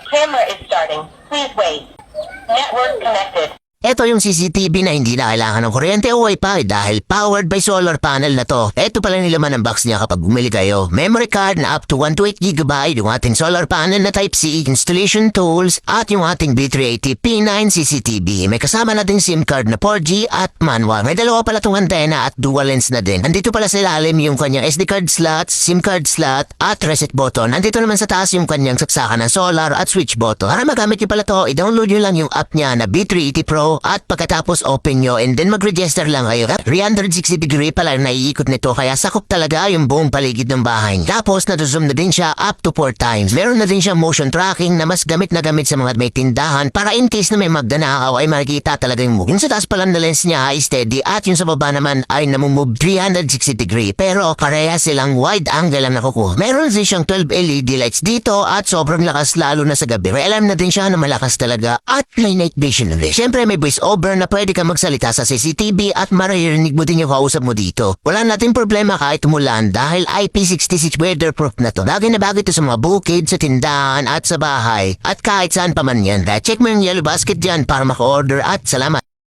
Camera is starting. Please wait. Network connected. Ito yung CCTV na hindi na kailangan ng kuryente o wifi dahil powered by solar panel na to. Ito pala nilaman ng box niya kapag bumili kayo. Memory card na up to 128GB, yung ating solar panel na Type-C, installation tools, at yung ating B380 P9 CCTV. May kasama na din SIM card na 4G at manual. May dalawa pala itong antena at dual lens na din. Andito pala sa ilalim yung kanyang SD card slot, SIM card slot, at reset button. Andito naman sa taas yung kanyang saksakan ng solar at switch button. Para magamit nyo pala to, i-download nyo lang yung app niya na B380 Pro at pagkatapos open nyo and then mag-register lang kayo. 360 degree pala naiikot nito kaya sakop talaga yung buong paligid ng bahay. Tapos na-zoom na din siya up to 4 times. Meron na din siya motion tracking na mas gamit na gamit sa mga may tindahan para in case na may magdanakaw ay makikita talaga yung move. Yung sa taas pala na lens niya ay steady at yung sa baba naman ay namumove 360 degree pero pareha silang wide angle ang nakukuha. Meron din siyang 12 LED lights dito at sobrang lakas lalo na sa gabi. May alam na din siya na malakas talaga at may night vision na din. Siyempre may voice over na pwede ka magsalita sa CCTV at maririnig mo din yung kausap mo dito. Wala natin problema kahit umulan dahil IP66 weatherproof na to. Bagay na bagay ito sa mga bukid, sa tindahan at sa bahay at kahit saan pa man yan. Check mo yung yellow basket dyan para maka-order at salamat.